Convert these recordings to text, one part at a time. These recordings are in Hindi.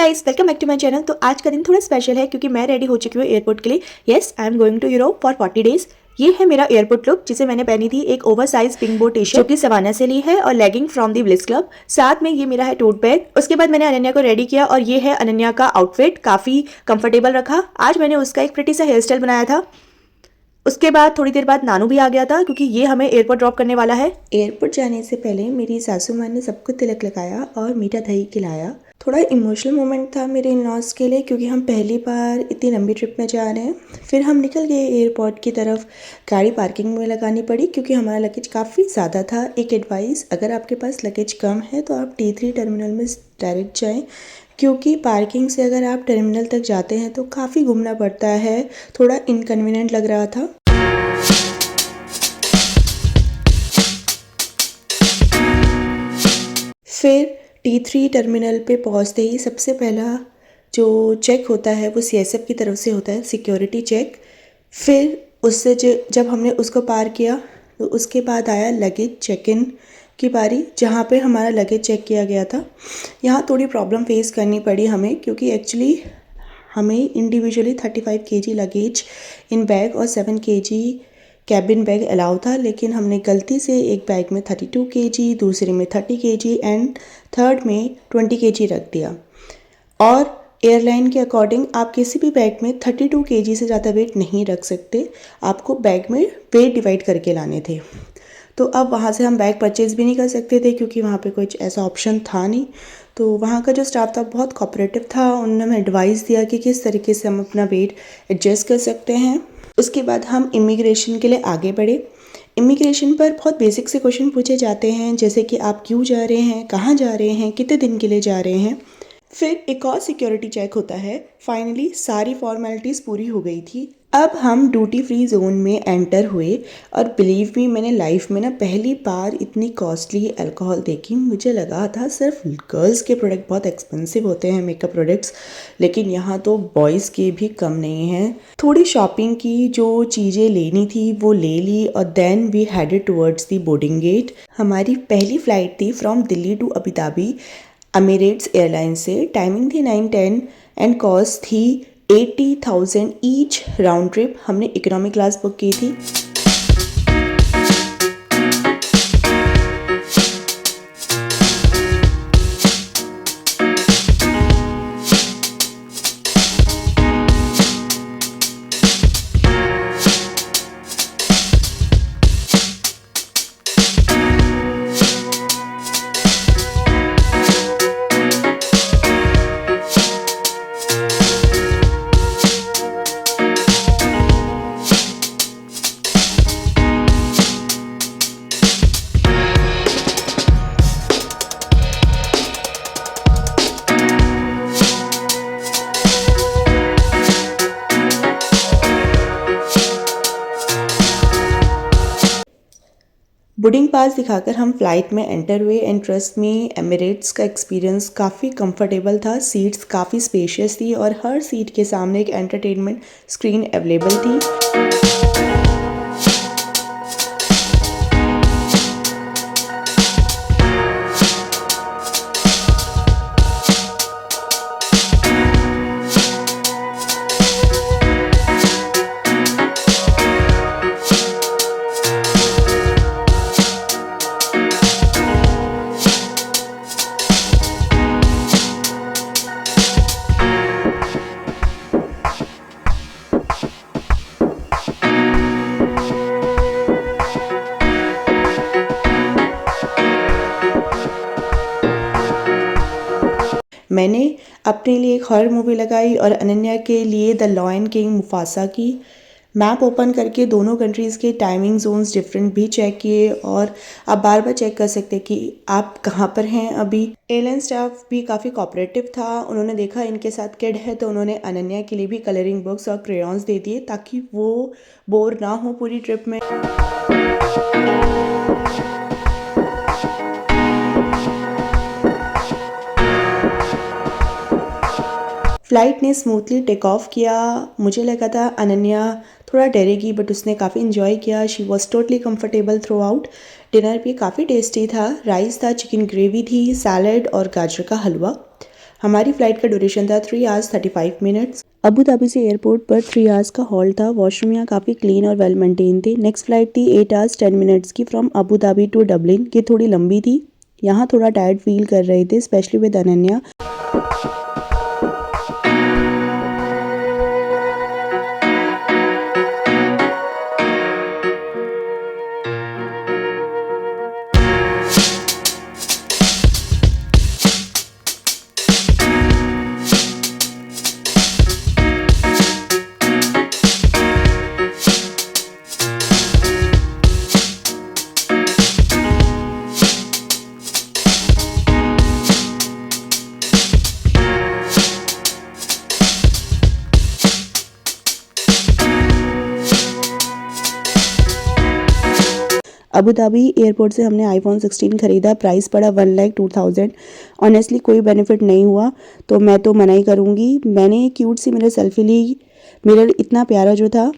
Guys, welcome back to my channel. तो आज का दिन थोड़ा स्पेशल है क्योंकि मैं रेडी हो चुकी हूँ एयरपोर्ट के लिए। Yes, I am going to Europe for 40 days. ये है मेरा एयरपोर्ट लुक, जिसे मैंने पहनी थी एक ओवरसाइज पिंक बोट टी-शर्ट जो कि सवाना से ली है और legging from the Bliss Club. साथ में ये मेरा है टोट बैग। उसके बाद मैंने अनन्या को रेडी किया और ये है अनन्या का आउटफिट, काफी कंफर्टेबल रखा। आज मैंने उसका एक प्रिटी सा हेयर स्टाइल बनाया था। उसके बाद थोड़ी देर बाद नानू भी आ गया था क्योंकि ये हमें एयरपोर्ट ड्रॉप करने वाला है। एयरपोर्ट जाने से पहले मेरी सासू माँ ने सबको तिलक लगाया और मीठा दही खिलाया। थोड़ा इमोशनल मोमेंट था मेरे इन लॉज के लिए क्योंकि हम पहली बार इतनी लंबी ट्रिप में जा रहे हैं। फिर हम निकल गए एयरपोर्ट की तरफ। गाड़ी पार्किंग में लगानी पड़ी क्योंकि हमारा लगेज काफ़ी ज़्यादा था। एक एडवाइस, अगर आपके पास लगेज कम है तो आप T3 टर्मिनल में डायरेक्ट जाएं, क्योंकि पार्किंग से अगर आप टर्मिनल तक जाते हैं तो काफ़ी घूमना पड़ता है। थोड़ा इनकन्वीनियंट लग रहा था। फिर T3 टर्मिनल पे पहुंचते ही सबसे पहला जो चेक होता है वो CSF की तरफ से होता है, सिक्योरिटी चेक। फिर उससे जब हमने उसको पार किया तो उसके बाद आया लगेज चेक इन की बारी, जहाँ पे हमारा लगेज चेक किया गया था। यहाँ थोड़ी प्रॉब्लम फेस करनी पड़ी हमें क्योंकि एक्चुअली हमें इंडिविजुअली 35 kg लगेज इन बैग और 7 kg कैबिन बैग अलाउ था, लेकिन हमने गलती से एक बैग में 32 kg, दूसरे में 30 kg एंड थर्ड में 20 kg रख दिया। और एयरलाइन के अकॉर्डिंग आप किसी भी बैग में 32 kg से ज़्यादा वेट नहीं रख सकते, आपको बैग में वेट डिवाइड करके लाने थे। तो अब वहाँ से हम बैग परचेज़ भी नहीं कर सकते थे क्योंकि वहाँ पे कुछ ऐसा ऑप्शन था नहीं। तो वहाँ का जो स्टाफ था बहुत कोऑपरेटिव था। उन्होंने हमें एडवाइस दिया कि किस तरीके से हम अपना वेट एडजस्ट कर सकते हैं। उसके बाद हम इमिग्रेशन के लिए आगे बढ़े। इमिग्रेशन पर बहुत बेसिक से क्वेश्चन पूछे जाते हैं, जैसे कि आप क्यों जा रहे हैं, कहाँ जा रहे हैं, कितने दिन के लिए जा रहे हैं। फिर एक और सिक्योरिटी चेक होता है। फाइनली सारी फॉर्मेलिटीज़ पूरी हो गई थी। अब हम ड्यूटी फ्री जोन में एंटर हुए और बिलीव मी, मैंने लाइफ में ना पहली बार इतनी कॉस्टली अल्कोहल देखी। मुझे लगा था सिर्फ गर्ल्स के प्रोडक्ट बहुत एक्सपेंसिव होते हैं, मेकअप प्रोडक्ट्स, लेकिन यहाँ तो बॉयज़ के भी कम नहीं हैं। थोड़ी शॉपिंग की, जो चीज़ें लेनी थी वो ले ली और then we headed towards the boarding gate. हमारी पहली फ़्लाइट थी from Delhi to Abu Dhabi Emirates airline से। टाइमिंग थी 9:10 एंड कॉस्ट थी 80,000 ईच राउंड ट्रिप। हमने इकोनॉमी क्लास बुक की थी। बोर्डिंग पास दिखाकर हम फ़्लाइट में एंटर हुए एंड ट्रस्ट में एमिरेट्स का एक्सपीरियंस काफ़ी कंफर्टेबल था। सीट्स काफ़ी स्पेशियस थी और हर सीट के सामने एक एंटरटेनमेंट स्क्रीन अवेलेबल थी। मैंने अपने लिए एक हॉरर मूवी लगाई और अनन्या के लिए द लॉयन किंग मुफासा की। मैप ओपन करके दोनों कंट्रीज़ के टाइमिंग जोन्स डिफरेंट भी चेक किए और आप बार बार चेक कर सकते कि आप कहाँ पर हैं अभी। एयरलाइन स्टाफ भी काफ़ी कोऑपरेटिव था। उन्होंने देखा इनके साथ किड है तो उन्होंने अनन्या के लिए भी कलरिंग बुक्स और क्रेयॉन्स दे दिए ताकि वो बोर ना हो पूरी ट्रिप में। फ़्लाइट ने स्मूथली टेक ऑफ किया। मुझे लगा था अनन्या थोड़ा डरेगी, बट उसने काफ़ी इन्जॉय किया। She was totally comfortable through out. Dinner भी काफ़ी टेस्टी था। राइस था, चिकन ग्रेवी थी, सैलड और गाजर का हलवा। हमारी फ़्लाइट का ड्यूरेशन था 3 आवर्स 35 मिनट्स। अबू धाबी से एयरपोर्ट पर 3 आवर्स का हॉल्ट था। वॉशरूम यहाँ काफ़ी क्लीन और वेल मेंटेन थे। नेक्स्ट फ़्लाइट थी 8 आवर्स 10 मिनट्स की from Abu Dhabi to Dublin. ये थोड़ी लंबी थी। यहाँ थोड़ा टायर्ड फील कर रहे थे, specially with Ananya. Abu Dhabi airport से हमने आईफोन 16 खरीदा। प्राइस पड़ा 1,02,000। ऑनेस्टली कोई बेनिफिट नहीं हुआ, तो मैं तो मना ही करूँगी। मैंने क्यूट सी मिरर सेल्फी ली। मिरर इतना प्यारा जो था।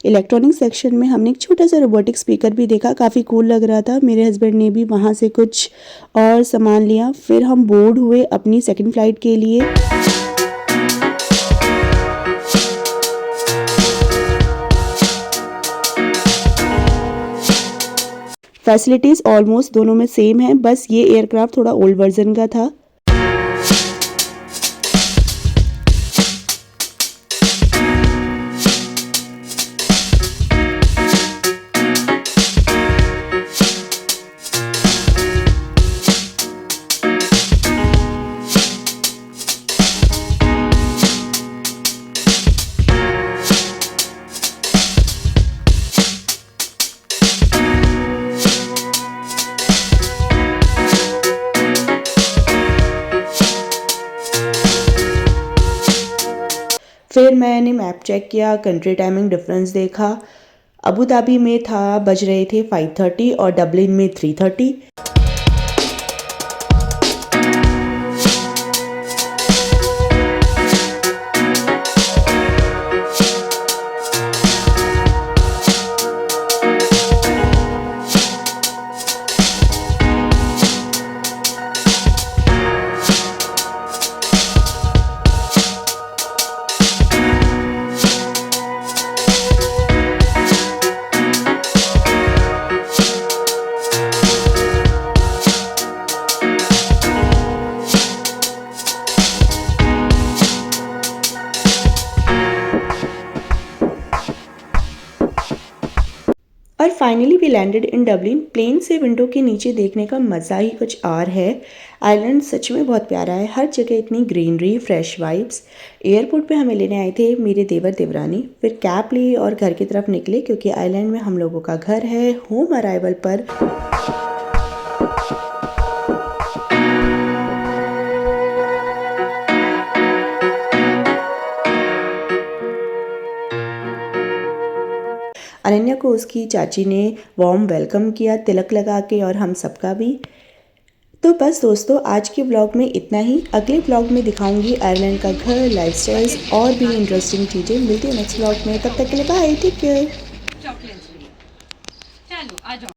इलेक्ट्रॉनिक सेक्शन में हमने एक छोटा सा रोबोटिक स्पीकर भी देखा, काफ़ी कूल लग रहा था। मेरे हस्बैंड ने भी वहाँ से कुछ और सामान लिया। फिर हम बोर्ड हुए अपनी सेकंड फ्लाइट के लिए। फैसिलिटीज़ ऑलमोस्ट दोनों में सेम है, बस ये एयरक्राफ्ट थोड़ा ओल्ड वर्जन का था। फिर मैंने मैप चेक किया, कंट्री टाइमिंग डिफरेंस देखा। अबू धाबी में बज रहे थे 5:30 और डबलिन में 3:30। और finally we landed in Dublin. Plane से विंडो के नीचे देखने का मज़ा ही कुछ और है। आइलैंड सच में बहुत प्यारा है, हर जगह इतनी ग्रीनरी, फ्रेश वाइब्स। एयरपोर्ट पे हमें लेने आए थे मेरे देवर देवरानी। फिर कैब ली और घर की तरफ निकले, क्योंकि आइलैंड में हम लोगों का घर है। होम अराइवल पर अनन्या को उसकी चाची ने वार्म वेलकम किया, तिलक लगा के, और हम सबका भी। तो बस दोस्तों, आज के ब्लॉग में इतना ही। अगले ब्लॉग में दिखाऊंगी आयरलैंड का घर, लाइफस्टाइल्स और भी इंटरेस्टिंग चीज़ें। मिलती है नेक्स्ट ब्लॉग में, तब तक के लिए बाय, टेक केयर।